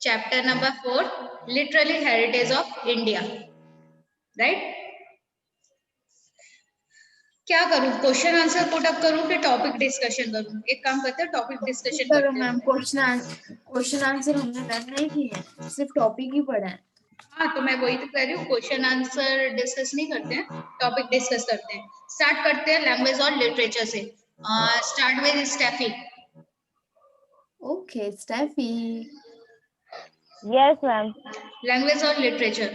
Chapter number 4, literally heritage of India, right. क्या करूं, question answer put up करूं कि टॉपिक डिस्कशन करूं? एक काम करते हैं, टॉपिक डिस्कशन करो करते मैम, हैं। क्वेश्चन आंसर हमने लर्न नहीं किए हैं, सिर्फ टॉपिक ही पढ़ा है। हाँ, तो मैं वही तो कह रही हूँ, क्वेश्चन आंसर डिस्कस नहीं करते हैं, टॉपिक डिस्कस करते हैं। स्टार्ट करते हैं लैंग्वेज और लिटरेचर से। Start with Steffi. Okay Steffi. Yes ma'am. Language और लिटरेचर।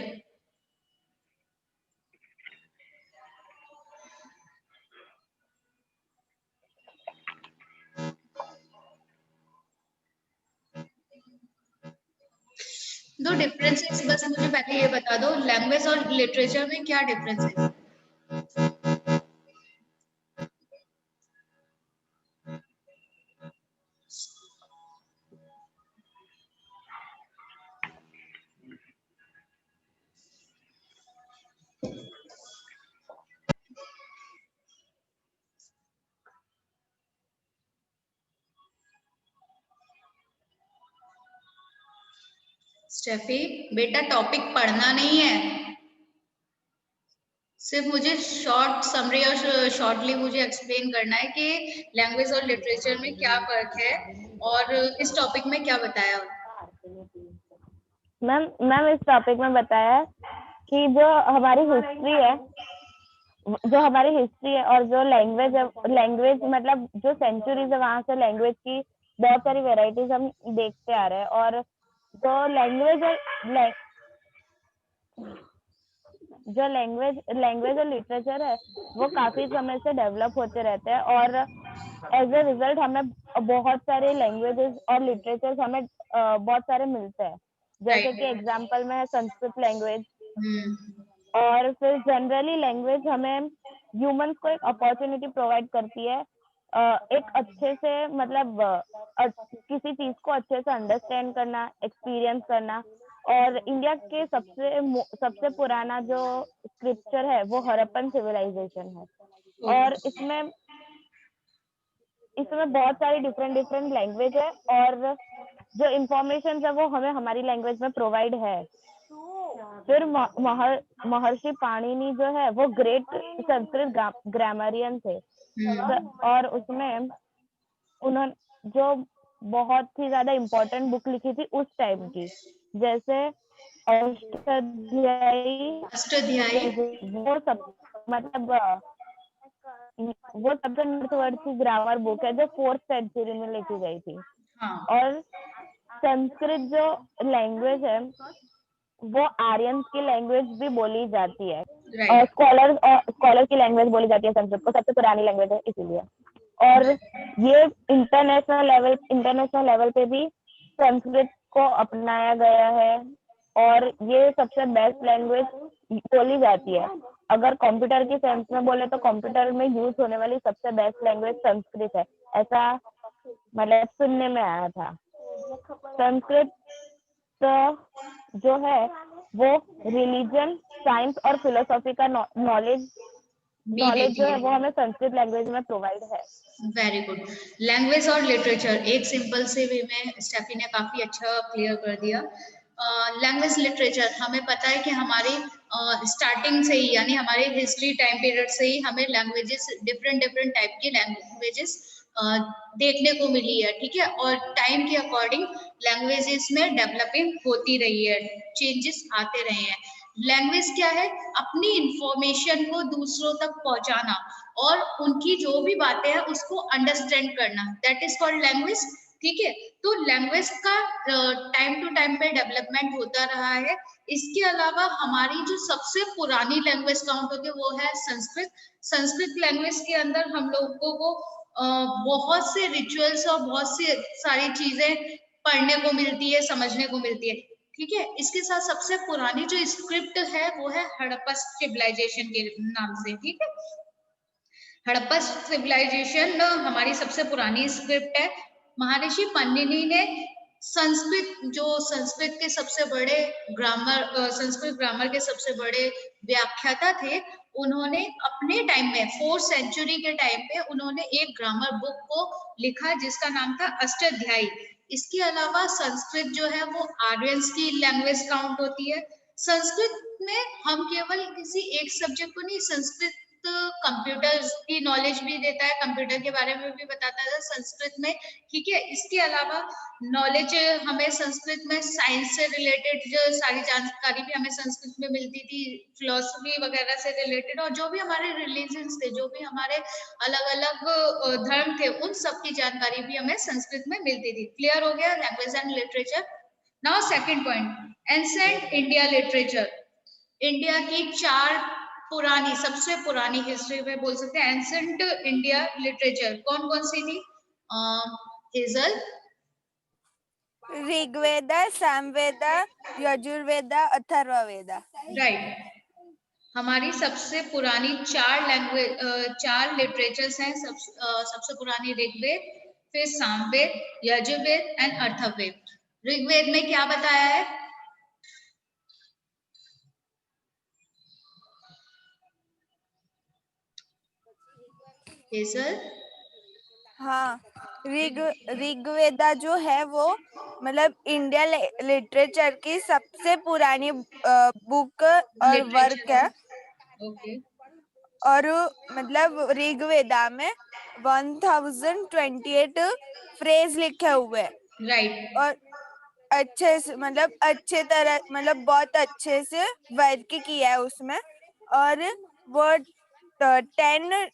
दो डिफरेंसेस बस मुझे पहले ये बता दो, लैंग्वेज और लिटरेचर में क्या डिफरेंस है? स्टेफी बेटा, टॉपिक पढ़ना नहीं है, सिर्फ मुझे शॉर्ट समरी और शॉर्टली मुझे एक्सप्लेन करना है कि लैंग्वेज और लिटरेचर में क्या फर्क है और इस टॉपिक में क्या बताया। मैम इस टॉपिक में बताया कि जो हमारी हिस्ट्री है और जो लैंग्वेज है, लैंग्वेज मतलब जो सेंचुरीज है वहां से लैंग्वेज की बहुत सारी वेराइटीज हम देखते आ रहे हैं। और जो लैंग्वेज और लिटरेचर है वो काफी समय से डेवलप होते रहते हैं और एज ए रिजल्ट हमें बहुत सारे लैंग्वेजेस और लिटरेचर हमें बहुत सारे मिलते हैं। जैसे कि एग्जांपल में है संस्कृत लैंग्वेज। और फिर जनरली लैंग्वेज हमें ह्यूमंस को एक अपॉर्चुनिटी प्रोवाइड करती है एक अच्छे से मतलब किसी चीज को अच्छे से अंडरस्टैंड करना, एक्सपीरियंस करना। और इंडिया के सबसे पुराना जो स्क्रिप्चर है वो हड़प्पन सिविलाइजेशन है। और इसमें बहुत सारी डिफरेंट लैंग्वेज है और जो इंफॉर्मेशन है वो हमें हमारी लैंग्वेज में प्रोवाइड है। फिर महर्षि पाणिनि जो है वो ग्रेट संस्कृत ग्रामरियन थे। और उसमें उन्होंने जो बहुत ही ज्यादा इम्पोर्टेंट बुक लिखी थी उस टाइम की, जैसे अष्टाध्यायी वो सब मतलब वो सबसे नॉर्थवर्ड ग्रामर बुक है जो 4th सेंचुरी में लिखी गई थी। और संस्कृत जो लैंग्वेज है वो आर्यन की लैंग्वेज भी बोली जाती है और स्कॉलर की लैंग्वेज बोली जाती है संस्कृत को, सबसे पुरानी लैंग्वेज है इसीलिए। और ये इंटरनेशनल लेवल पे भी संस्कृत को अपनाया गया है और ये सबसे बेस्ट लैंग्वेज बोली जाती है। अगर कंप्यूटर की सेंस में बोले तो कंप्यूटर में यूज होने वाली सबसे बेस्ट लैंग्वेज संस्कृत है, ऐसा मतलब सुनने में आया था। संस्कृत जो है वो रिलीजन, साइंस और फिलोसॉफी का नॉलेज जो है वो हमें संस्कृत लैंग्वेज में प्रोवाइड है। Very good. लैंग्वेज और लिटरेचर एक सिंपल से वे में स्टेफी ने काफी अच्छा क्लियर कर दिया। लैंग्वेज लिटरेचर हमें पता है कि हमारी स्टार्टिंग से ही यानी हमारे हिस्ट्री टाइम पीरियड से ही हमें लैंग्वेजेस डिफरेंट टाइप की लैंग्वेजेस देखने को मिली है, ठीक है। और टाइम के अकॉर्डिंग लैंग्वेजेस में डेवलपिंग होती रही है, चेंजेस आते रहे हैं। लैंग्वेज क्या है? अपनी इंफॉर्मेशन को दूसरों तक पहुंचाना और उनकी जो भी बातें हैं उसको अंडरस्टैंड करना, दैट इज कॉल्ड लैंग्वेज, ठीक है। तो लैंग्वेज का टाइम टू टाइम पे डेवलपमेंट होता रहा है। इसके अलावा हमारी जो सबसे पुरानी लैंग्वेज काउंट होती है वो है संस्कृत। संस्कृत लैंग्वेज के अंदर हम लोगों को बहुत से रिचुअल्स और बहुत सी सारी चीजें पढ़ने को मिलती है, समझने को मिलती है, ठीक है। इसके साथ सबसे पुरानी जो स्क्रिप्ट है वो है हड़प्पा सिविलाइजेशन के नाम से, ठीक है। हड़प्पा सिविलाइजेशन हमारी सबसे पुरानी स्क्रिप्ट है। महर्षि पाणिनि ने संस्कृत के सबसे बड़े संस्कृत ग्रामर के सबसे बड़े व्याख्याता थे, उन्होंने अपने टाइम में 4th सेंचुरी के टाइम पे उन्होंने एक ग्रामर बुक को लिखा जिसका नाम था अष्टाध्यायी। इसके अलावा संस्कृत जो है वो आर्यंस की लैंग्वेज काउंट होती है। संस्कृत में हम केवल किसी एक सब्जेक्ट को नहीं, संस्कृत कंप्यूटर की नॉलेज भी देता है, कंप्यूटर के बारे में भी बताता है संस्कृत में, ठीक है। इसके अलावा नॉलेज हमें संस्कृत में साइंस से रिलेटेड जो सारी जानकारी भी हमें संस्कृत में मिलती थी, फिलोसफी वगैरह से रिलेटेड, और जो भी हमारे रिलीजन्स थे, जो भी हमारे अलग अलग धर्म थे, उन सब की जानकारी भी हमें संस्कृत में मिलती थी। क्लियर हो गया language and literature. Now second point, ancient India literature. India की चार पुरानी, सबसे पुरानी हिस्ट्री में बोल सकते हैं एंसेंट इंडिया लिटरेचर कौन कौन सी थी? हेजल? ऋग्वेद, सामवेद, यजुर्वेद, अथर्ववेद। राइट। हमारी सबसे पुरानी चार लैंग्वेज, चार लिटरेचर्स हैं। सबसे पुरानी ऋग्वेद, फिर सामवेद, यजुर्वेद एंड अथर्ववेद। ऋग्वेद में क्या बताया है? हेजल? हाँ, ऋग्वेदा जो है वो मतलब इंडिया लिटरेचर की सबसे पुरानी बुक और वर्क है। ओके। और मतलब ऋग्वेदा में 1028 फ्रेज लिखे हुए हैं। राइट। और अच्छे से मतलब अच्छे तरह मतलब बहुत अच्छे से वर्क किया है उसमें। और वो 10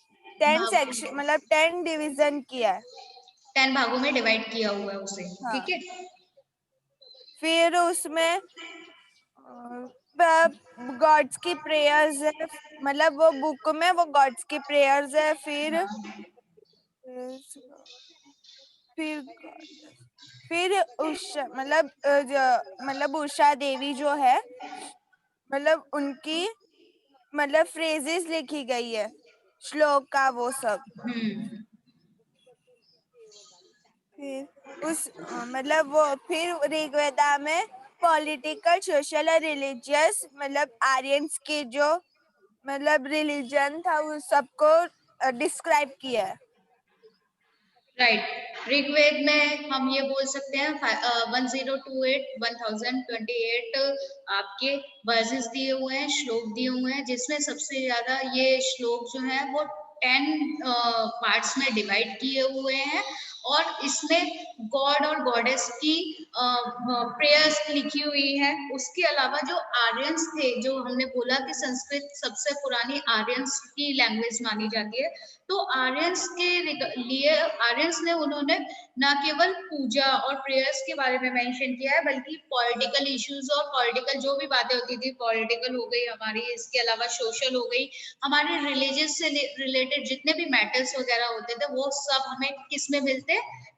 सेक्शन मतलब 10 डिवीजन किया है, 10 भागों में डिवाइड किया हुआ है उसे, हाँ। ठीक है। फिर उसमें गॉड्स की प्रेयर्स है, मतलब वो बुक में वो गॉड्स की प्रेयर्स है। फिर फिर उषा मतलब उषा देवी जो है मतलब उनकी मतलब फ्रेजेस लिखी गई है, श्लोक का वो सब। फिर मतलब वो फिर ऋग्वेदा में पॉलिटिकल, सोशल और रिलीजियस मतलब आर्यंस के जो मतलब रिलीजन था उस सबको डिस्क्राइब किया है। राइट। ऋग्वेद में हम ये बोल सकते हैं 1028 1028 आपके वर्सेस दिए हुए हैं, श्लोक दिए हुए हैं, जिसमें सबसे ज्यादा ये श्लोक जो है वो 10 पार्ट्स में डिवाइड किए हुए हैं। और इसमें गॉड और गॉडेस की प्रेयर्स लिखी हुई है। उसके अलावा जो आर्यंस थे, जो हमने बोला कि संस्कृत सबसे पुरानी आर्यंस की लैंग्वेज मानी जाती है, तो आर्यंस के लिए आर्यंस ने उन्होंने न केवल पूजा और प्रेयर्स के बारे में मेंशन किया है, बल्कि पॉलिटिकल इश्यूज और पॉलिटिकल जो भी बातें होती थी, पॉलिटिकल हो गई हमारी, इसके अलावा सोशल हो गई, हमारे रिलीजियस से रिलेटेड जितने भी मैटर्स वगैरह होते थे, वो सब हमें किस में मिलते हैं?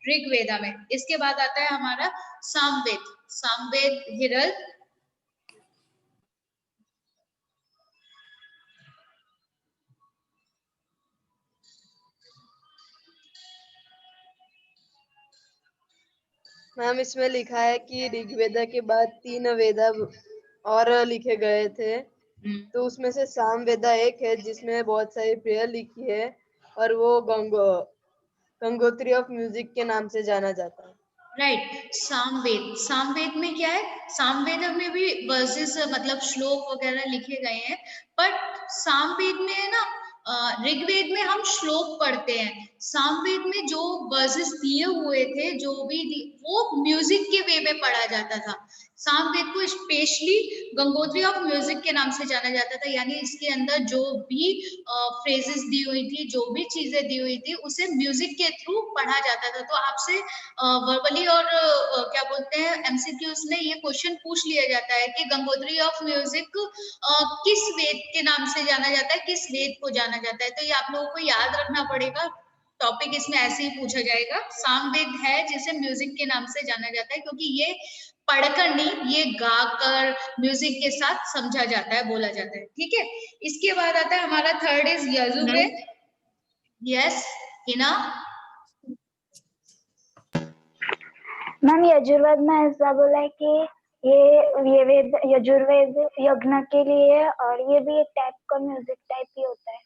ऋग्वेदा में। इसके बाद आता है हमारा सामवेद। सामवेद हिरल? मैम इसमें लिखा है कि ऋग्वेदा के बाद 3 वेदा और लिखे गए थे, तो उसमें से सामवेदा एक है जिसमें बहुत सारी प्रेयर लिखी है, और वो गंगोत्री ऑफ म्यूजिक के नाम से जाना जाता है। राइट। सामवेद, सामवेद में क्या है? सामवेद में भी वर्सेस मतलब श्लोक वगैरह लिखे गए हैं, पर सामवेद में है ना, ऋग्वेद में हम श्लोक पढ़ते हैं, सामवेद में जो वर्सेस दिए हुए थे, जो भी वो म्यूजिक के वे में पढ़ा जाता था। सामवेद को स्पेशली गंगोत्री ऑफ म्यूजिक के नाम से जाना जाता था, यानी इसके अंदर जो भी फ्रेजेस दी हुई थी, जो भी चीजें दी हुई थी, उसे म्यूजिक के थ्रू पढ़ा जाता था। तो आपसे वर्बली और क्या बोलते हैं एमसीक्यूज में ये क्वेश्चन पूछ लिया जाता है कि गंगोत्री ऑफ म्यूजिक किस वेद के नाम से जाना जाता है, किस वेद को जाना जाता है। तो ये आप लोगों को याद रखना पड़ेगा, टॉपिक इसमें ऐसे ही पूछा जाएगा। सामवेद है जिसे म्यूजिक के नाम से जाना जाता है, क्योंकि ये पढ़कर नहीं, ये गाकर म्यूजिक के साथ समझा जाता है, बोला जाता है, ठीक है। इसके बाद आता है हमारा third is Yajurveda. Yes Hina? Ma'am Yajurveda में ऐसा बोला है कि ये वेद यजुर्वेद यज्ञ के लिए है, और ये भी एक टाइप का म्यूजिक टाइप ही होता है,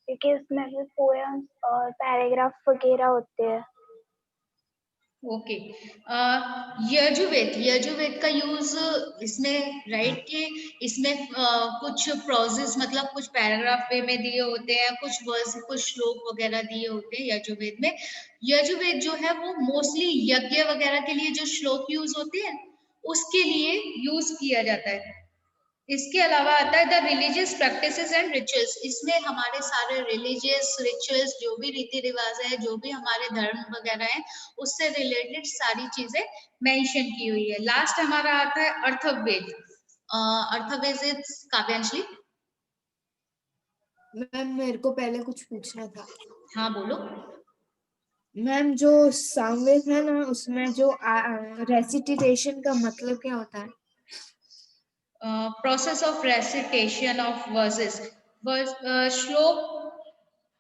क्योंकि उसमें भी पोएम्स और पैराग्राफ वगैरह होते हैं। ओके। यजुवेद का यूज इसमें राइट के इसमें कुछ प्रोजेस मतलब कुछ पैराग्राफ वे में दिए होते हैं, कुछ वर्स कुछ श्लोक वगैरह दिए होते हैं यजुवेद में। यजुवेद जो है वो मोस्टली यज्ञ वगैरह के लिए जो श्लोक यूज होते हैं उसके लिए यूज किया जाता है। इसके अलावा आता है the religious practices and rituals. इसमें हमारे सारे रिलीजियस रिचुअल्स जो भी रीति रिवाज है, जो भी हमारे धर्म वगैरह है, उससे रिलेटेड सारी चीजें मेंशन की हुई है। लास्ट हमारा आता है अर्थवेद। अर्थवेद इज काव्यांशली। मैम मेरे को पहले कुछ पूछना था। हाँ बोलो। मैम जो सामवेद है ना, उसमें जो रेसिटेशन का मतलब क्या होता है? Process of recitation of versus. श्लोक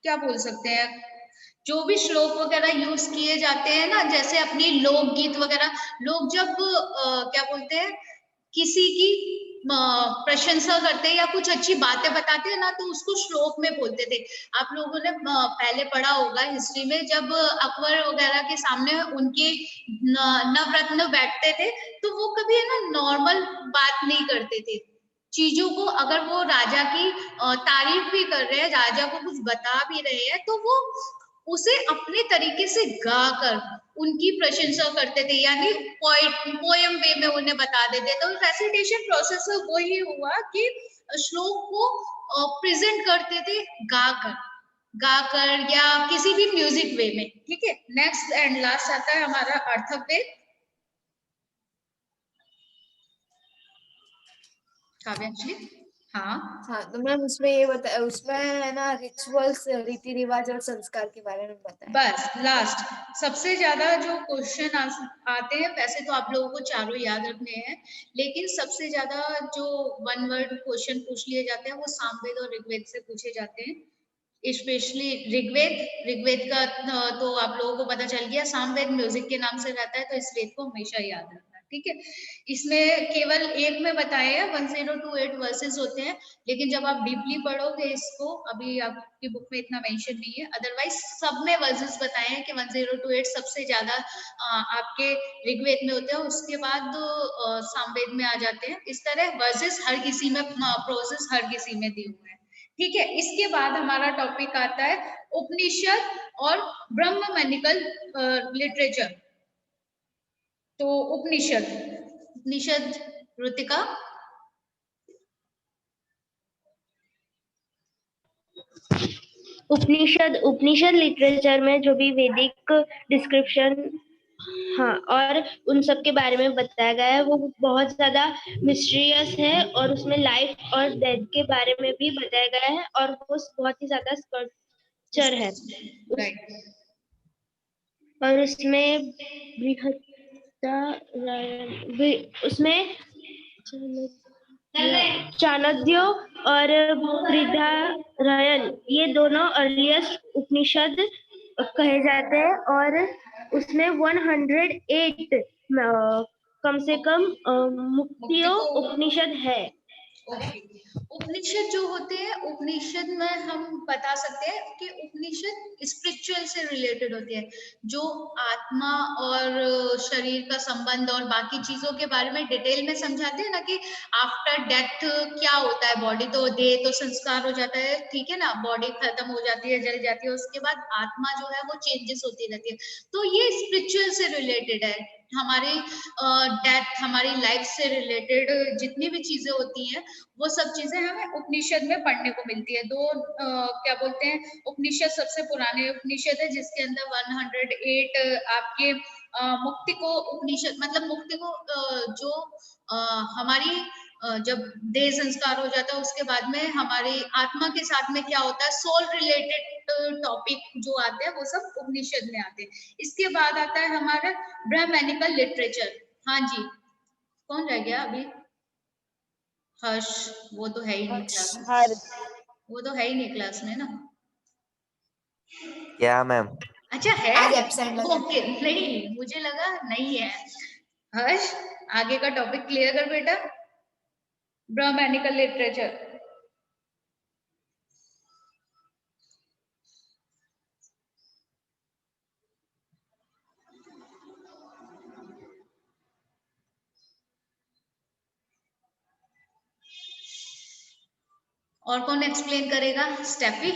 क्या बोल सकते हैं, जो भी श्लोक वगैरह यूज किए जाते हैं ना, जैसे अपनी लोकगीत वगैरह, लोग जब क्या बोलते हैं किसी की प्रशंसा करते हैं या कुछ अच्छी बातें बताते हैं ना, तो उसको श्लोक में बोलते थे। आप लोगों ने पहले पढ़ा होगा हिस्ट्री में, जब अकबर वगैरह के सामने उनके नवरत्न बैठते थे, तो वो कभी है ना नॉर्मल बात नहीं करते थे चीजों को। अगर वो राजा की तारीफ भी कर रहे हैं, राजा को कुछ बता भी रहे हैं, तो वो उसे अपने तरीके से गाकर उनकी प्रशंसा करते थे, यानी पोएम वे में उन्हें बता देते। तो रेसिटेशन प्रोसेस वही हुआ कि श्लोक को प्रेजेंट करते थे गाकर गाकर या किसी भी म्यूजिक वे में। ठीक है, नेक्स्ट एंड लास्ट आता है हमारा अर्थवेद। काव्यांशली। हाँ तो मैम उसमें ये बताया, उसमें है ना रिचुअल्स, रीति रिवाज और संस्कार के बारे में बताया। बस लास्ट सबसे ज्यादा जो क्वेश्चन आते हैं, वैसे तो आप लोगों को चारों याद रखने हैं, लेकिन सबसे ज्यादा जो वन वर्ड क्वेश्चन पूछ लिए जाते हैं वो सामवेद और ऋग्वेद से पूछे जाते हैं। स्पेशली ऋग्वेद का तो आप लोगों को पता चल गया, सामवेद म्यूजिक के नाम से रहता है, तो इस वेद को हमेशा याद रखना। ठीक है, इसमें केवल एक में बताए हैं 1028 वर्सेस होते हैं, लेकिन जब आप डीपली पढ़ोगे इसको, अभी आपकी बुक में इतना मेंशन नहीं है, अदरवाइज सब में वर्सेस बताए हैं कि 1028 सबसे ज्यादा आपके ऋग्वेद में होते हैं, उसके बाद सामवेद में आ जाते हैं। इस तरह वर्सेस हर किसी में, प्रोसेस हर किसी में दी हुए हैं। ठीक है, इसके बाद हमारा टॉपिक आता है उपनिषद और ब्रह्मनिकल लिटरेचर। तो उपनिषद उपनिषद ऋतिका। उपनिषद लिटरेचर में जो भी वैदिक डिस्क्रिप्शन, हाँ, और उन सब के बारे में बताया गया है, वो बहुत ज्यादा मिस्टीरियस है, और उसमें लाइफ और डेथ के बारे में भी बताया गया है, और वो बहुत ही ज्यादा स्कल्पचर है। और उसमें उसमें चाणक्य और बृहदारण्यक ये दोनों अर्लीस्ट उपनिषद कहे जाते हैं, और उसमें 108 कम से कम मुक्तियों उपनिषद है। उपनिषद जो होते हैं, उपनिषद में हम बता सकते हैं कि उपनिषद स्पिरिचुअल से रिलेटेड होते हैं, जो आत्मा और शरीर का संबंध और बाकी चीजों के बारे में डिटेल में समझाते हैं ना, कि आफ्टर डेथ क्या होता है, बॉडी तो देह तो संस्कार हो जाता है, ठीक है ना, बॉडी खत्म हो जाती है, जल जाती है, उसके बाद आत्मा जो है वो चेंजेस होती रहती है। तो ये स्पिरिचुअल से रिलेटेड है, हमारी डेथ, हमारी लाइफ से रिलेटेड जितनी भी चीजें होती हैं, वो सब चीजें हमें उपनिषद में पढ़ने को मिलती है। दो क्या बोलते हैं, उपनिषद सबसे पुराने उपनिषद है, जिसके अंदर 108 आपके मुक्ति को उपनिषद मतलब मुक्ति को जो हमारी जब देह संस्कार हो जाता है, उसके बाद में हमारी आत्मा के साथ में क्या होता है, सोल रिलेटेड टॉपिक जो आते हैं वो सब उपनिषद में आते हैं। इसके बाद आता है हमारा ब्राह्मणिकल लिटरेचर। हाँ जी, कौन रह गया अभी? हर्ष, वो तो है ही नहीं क्लास में, वो तो है ही नहीं क्लास में ना। क्या मैम? अच्छा है, आज एब्सेंट लगा। ओके, नहीं मुझे लगा नहीं है। हर्ष, आगे का टॉपिक क्लियर कर बेटा, ब्राह्मणिकल लिटरेचर। और कौन एक्सप्लेन करेगा? स्टेफी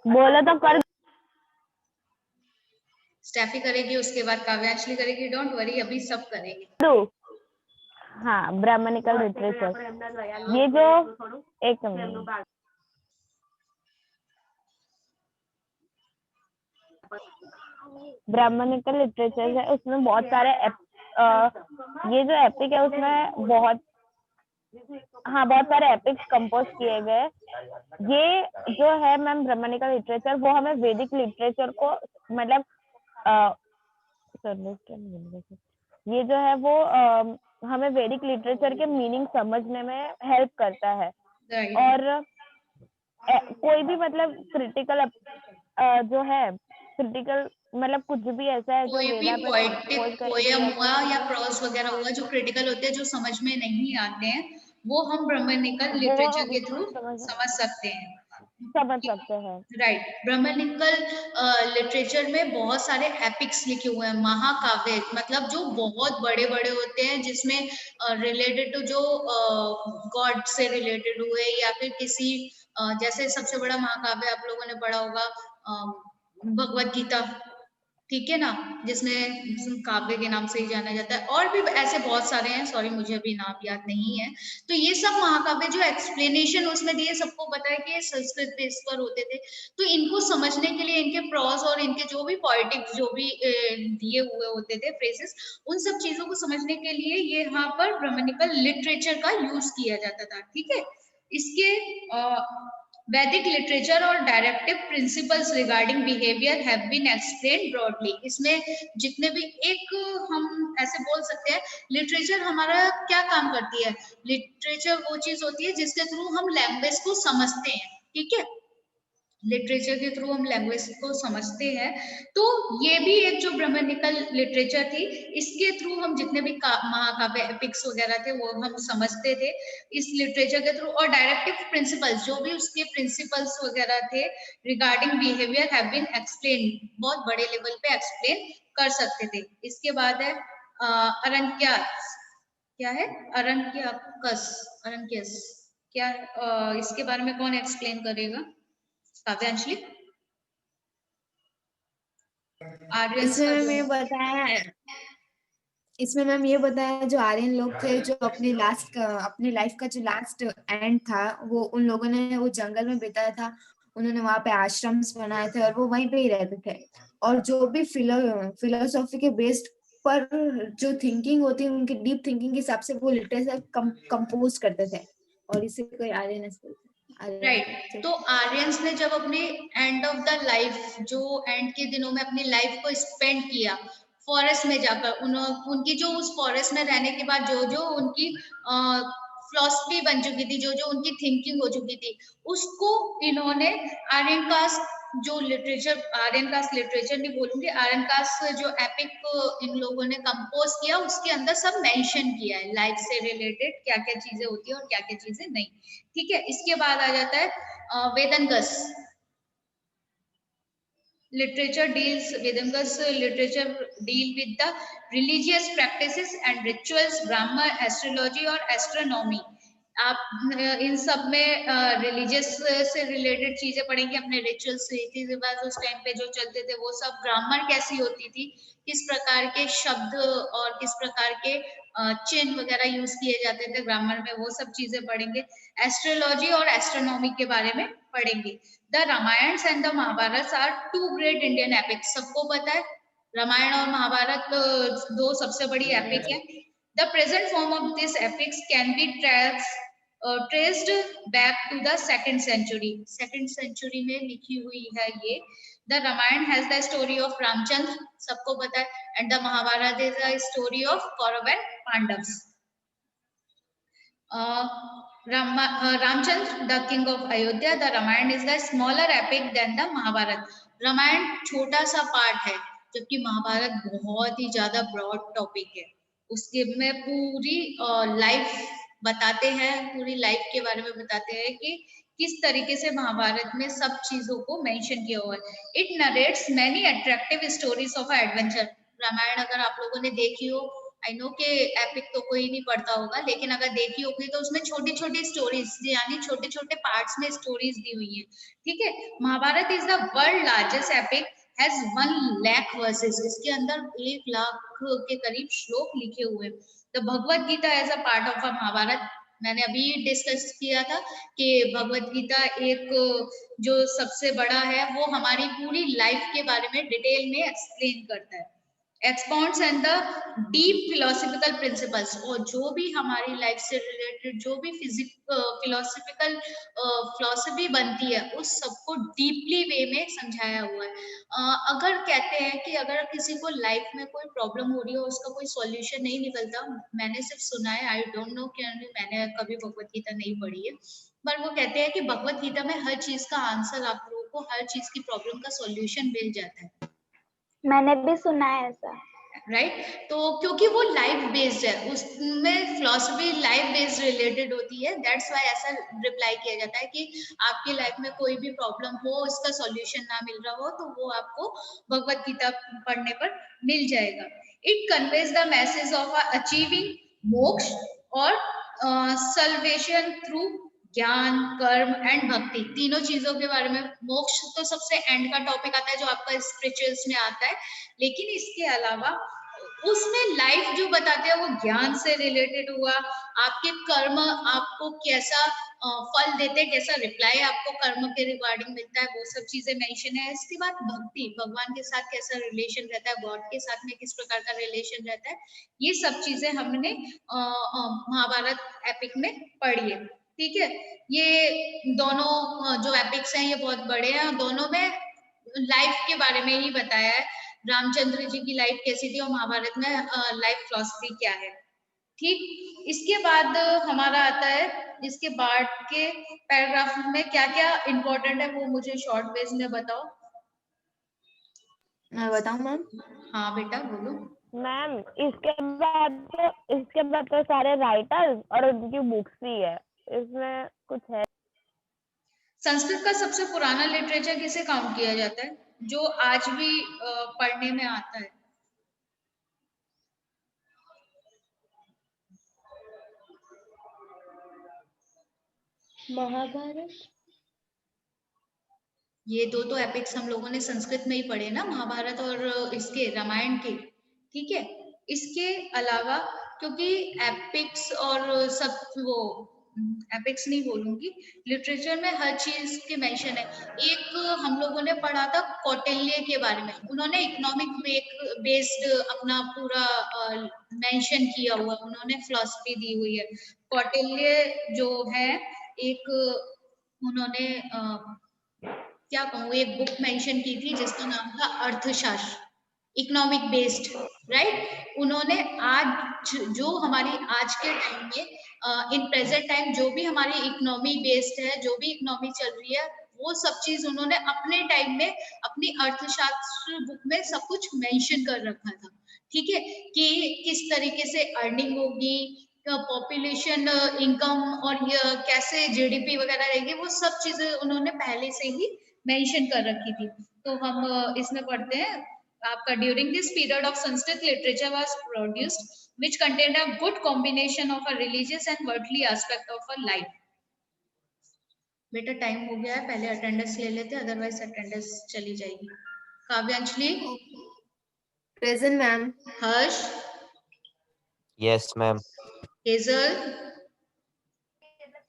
बोलो तो कर। स्टेफी करेगी, उसके बाद काव्यांशली करेगी। डोंट वरी, अभी सब करेंगे। हाँ, ब्राह्मणिकल लिटरेचर, ये जो एक मिनट, ब्राह्मणिकल लिटरेचर है, उसमें बहुत सारे ये जो एपिक है उसमें बहुत सारे एपिक्स कंपोज किए गए। ये जो है मैम ब्राह्मणिकल लिटरेचर, वो हमें वैदिक लिटरेचर को मतलब ये जो है वो हमें वैदिक लिटरेचर के मीनिंग समझने में हेल्प करता है। और कोई भी मतलब क्रिटिकल जो है क्रिटिकल मतलब कुछ भी ऐसा है जो कोई भी वेदा पे पोएटिक पोयम हुआ या प्रोज वगैरह हुआ जो क्रिटिकल होते हैं, जो समझ में नहीं आते हैं, वो हम ब्राह्मणिकल लिटरेचर के थ्रू समझ सकते हैं। राइट। ब्राह्मणिकल लिटरेचर में बहुत सारे एपिक्स लिखे हुए हैं, महाकाव्य, मतलब जो बहुत बड़े बड़े होते हैं, जिसमें रिलेटेड टू जो गॉड से रिलेटेड हुए, या फिर किसी जैसे सबसे बड़ा महाकाव्य आप लोगों ने पढ़ा होगा भगवत गीता, ठीक है ना, जिसमें काव्य के नाम से ही जाना जाता है। और भी ऐसे बहुत सारे हैं, सॉरी मुझे अभी नाम याद नहीं है। तो ये सब महाकाव्य जो एक्सप्लेनेशन उसमें दिए, सबको पता है कि ये संस्कृत बेस पर होते थे। तो इनको समझने के लिए इनके प्रोज और इनके जो भी पोएटिक्स जो भी दिए हुए होते थे फ्रेजेस, उन सब चीजों को समझने के लिए ये यहाँ पर ब्राह्मणिकल लिटरेचर का यूज किया जाता था, ठीक है। इसके वैदिक लिटरेचर और directive principles regarding behaviour have been explained broadly. इसमें जितने भी एक हम ऐसे बोल सकते हैं, लिटरेचर हमारा क्या काम करती है? लिटरेचर वो चीज होती है जिसके थ्रू हम लैंग्वेज को समझते हैं, ठीक है। लिटरेचर के थ्रू हम लैंग्वेज को समझते हैं। तो ये भी एक जो ब्राह्मणिकल लिटरेचर थी, इसके थ्रू हम जितने भी महाकाव्य एपिक्स वगैरह थे वो हम समझते थे इस लिटरेचर के थ्रू। और डायरेक्टिव प्रिंसिपल्स, जो भी उसके प्रिंसिपल्स वगैरह थे regarding behaviour have been explain, बहुत बड़े लेवल पे एक्सप्लेन कर सकते थे। इसके बाद है अरण्यकास, क्या है अरण्यकास, अरण्यकास क्या है? इसके बारे में कौन एक्सप्लेन करेगा? काव्यांशली। इसमें मैम ये बताया जो आर्यन लोग थे, जो अपनी लाइफ का जो लास्ट एंड था, वो उन लोगों ने वो जंगल में बिताया था। उन्होंने वहां पे आश्रम्स बनाए थे और वो वहीं पे ही रहते थे। और जो भी फिलोसॉफी के बेस्ड पर जो थिंकिंग होती है, उनकी डीप थिंकिंग के हिसाब से वो लिटरेचर कंपोज करते थे। और इसे कोई आर्यन राइट। तो आर्यंस ने जब अपने एंड ऑफ द लाइफ, जो एंड के दिनों में अपनी लाइफ को स्पेंड किया फॉरेस्ट में जाकर, उनकी जो उस फॉरेस्ट में रहने के बाद जो उनकी फिलॉसफी बन चुकी थी, जो उनकी थिंकिंग हो चुकी थी, उसको इन्होंने आर्यन कास्ट जो लिटरेचर, आर्यन कास्ट लिटरेचर नहीं बोलूंगी, आर्यन कास्ट जो एपिक इन लोगों ने कंपोज किया, उसके अंदर सब मेंशन किया है लाइफ से रिलेटेड क्या क्या चीजें होती है और क्या क्या चीजें नहीं, ठीक है। इसके बाद आ जाता है वेदंगस literature deals, Vedangas literature deal with the religious practices and rituals, grammar, astrology और astronomy। आप इन सब में रिलीजियस से रिलेटेड चीजें पढ़ेंगे, अपने रिचुअल्स, रीति रिवाज उस टाइम पे जो चलते थे वो सब, ग्रामर कैसी होती थी, किस प्रकार के शब्द और किस प्रकार के चिन्ह वगैरह यूज किए जाते थे ग्रामर में, वो सब चीजें पढ़ेंगे। एस्ट्रोलॉजी और एस्ट्रोनॉमी के बारे में पढ़ेंगे। The Ramayana and the Mahabharata are two great Indian epics. सबको पता है रामायण और महाभारत दो सबसे बड़ी एपिक है। The present form of this epics can be traced back to the second century में लिखी हुई है ये। The Ramayana has the story of Ramchandra, सबको पता है, and the Mahabharata is the story of Kaurav and Pandavas। Ramchandra, the king of Ayodhya, the Ramayana is the smaller epic than the Mahabharata। Ramayan छोटा सा part है, जबकि महाभारत बहुत ही ज्यादा broad topic है। उसके में पूरी लाइफ बताते हैं, पूरी लाइफ के बारे में बताते हैं कि किस तरीके से महाभारत में सब चीजों को मेंशन किया हुआ है। It narrates many attractive stories of adventure. Ramayana अगर आप लोगों ने देखी हो, आई नो कि एपिक तो कोई नहीं पढ़ता होगा, लेकिन अगर देखी होगी तो उसमें छोटी छोटी स्टोरीज यानी छोटे छोटे पार्ट्स में स्टोरीज दी हुई है। ठीक है, Mahabharata is the world largest epic, has 1 lakh verses. इसके अंदर 1 लाख के करीब श्लोक लिखे हुए। The Bhagavad Gita as a part of a Mahabharata, मैंने अभी डिस्कस किया था कि भगवत गीता एक जो सबसे बड़ा है वो हमारी पूरी लाइफ के बारे में डिटेल में एक्सप्लेन करता है, expounds and the deep philosophical principles. और जो भी हमारी लाइफ से रिलेटेड जो भी फिलोसफिकल फिलोसफी बनती है उस सबको डीपली वे में समझाया हुआ है। अगर कहते हैं कि अगर किसी को लाइफ में कोई प्रॉब्लम हो रही है उसका कोई सॉल्यूशन नहीं निकलता, मैंने सिर्फ सुना है, आई डोंट नो, क्योंकि मैंने कभी भगवत गीता नहीं पढ़ी है, पर वो कहते हैं कि भगवत गीता में हर चीज का आंसर, आप लोगों को हर चीज की प्रॉब्लम का सॉल्यूशन मिल जाता है। मैंने भी सुना है ऐसा, राइट तो क्योंकि वो लाइफ बेस्ड है, उसमें फिलोसफी लाइफ बेस्ड रिलेटेड होती है, दैट्स व्हाई ऐसा रिप्लाई किया जाता है कि आपकी लाइफ में कोई भी प्रॉब्लम हो, उसका सॉल्यूशन ना मिल रहा हो, तो वो आपको भगवत गीता पढ़ने पर मिल जाएगा। It conveys the message of achieving मोक्ष और सल्वेशन थ्रू ज्ञान, कर्म एंड भक्ति, तीनों चीजों के बारे में। मोक्ष तो सबसे एंड का टॉपिक आता है जो आपका स्पिरिचुअल्स में आता है, लेकिन इसके अलावा उसमें लाइफ जो बताते हैं वो ज्ञान से रिलेटेड हुआ, आपके कर्म आपको कैसा फल देते हैं, कैसा रिप्लाई आपको कर्म के रिगार्डिंग मिलता है, वो सब चीजें मेंशन है। इसके बाद भक्ति, भगवान के साथ कैसा रिलेशन रहता है, गॉड के साथ में किस प्रकार का रिलेशन रहता है, ये सब चीजें हमने महाभारत एपिक में पढ़ी है। ठीक है, ये दोनों जो एपिक्स हैं ये बहुत बड़े हैं, दोनों में लाइफ के बारे में ही बताया है, रामचंद्र जी की लाइफ कैसी थी और महाभारत में लाइफ फिलॉसफी क्या है। ठीक, इसके बाद हमारा आता है, इसके बाद के पैराग्राफ में क्या क्या इंपॉर्टेंट है वो मुझे शॉर्ट वेज में बताओ। मैं बताऊं मैम? हाँ बेटा बोलो। मैम इसके बाद तो सारे राइटर्स और उनकी बुक्स ही है, इसमें कुछ है? संस्कृत का सबसे पुराना लिटरेचर किसे काउंट किया जाता है जो आज भी पढ़ने में आता है? महाभारत। ये दो एपिक्स हम लोगों ने संस्कृत में ही पढ़े ना, महाभारत और इसके रामायण के। ठीक है, इसके अलावा क्योंकि एपिक्स और सब वो एपिक्स नहीं बोलूंगी, लिटरेचर में हर चीज के मेंशन है। एक हम लोगों ने पढ़ा था कौटिल्य के बारे में, उन्होंने इकोनॉमिक बेस्ड अपना पूरा मेंशन किया हुआ, उन्होंने फिलॉसफी दी हुई है। कौटिल्य जो है एक, उन्होंने क्या कहूँ, एक बुक मेंशन की थी जिसका नाम था अर्थशास्त्र, इकोनॉमिक बेस्ड, राइट। उन्होंने आज जो हमारी आज के टाइम में इन प्रेजेंट टाइम जो भी हमारी इकोनॉमी बेस्ड है, जो भी इकोनॉमी चल रही है, वो सब चीज उन्होंने अपने टाइम में अपनी अर्थशास्त्र बुक में सब कुछ मेंशन कर रखा था। ठीक है, कि किस तरीके से अर्निंग होगी, पॉपुलेशन, इनकम और कैसे जीडीपी वगैरह रहेगी, वो सब चीजें उन्होंने पहले से ही मेंशन कर रखी थी। तो हम इसमें पढ़ते हैं आपका, during this period of Sanskrit literature was produced which contained a good combination of a religious and worldly aspect of a life. बेटा टाइम हो गया है, पहले अटेंडेंस ले लेते, अदरवाइज अटेंडेंस चली जाएगी। Kavyanjali present ma'am. Harsh? Yes ma'am. Hazel?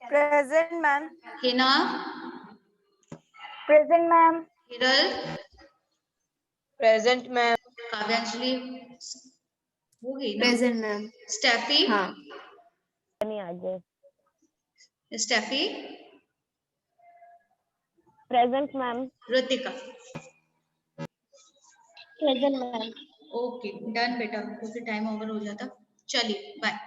Present ma'am. Hina? Present ma'am. Hiral? Present ma'am. Kavyanjali हो गई ना? Present ma'am. स्टेफी? हाँ। नहीं आगे। Steffi? Present ma'am. Ritika? Present ma'am. Okay done बेटा, क्योंकि टाइम ओवर हो जाता। चलिए बाय।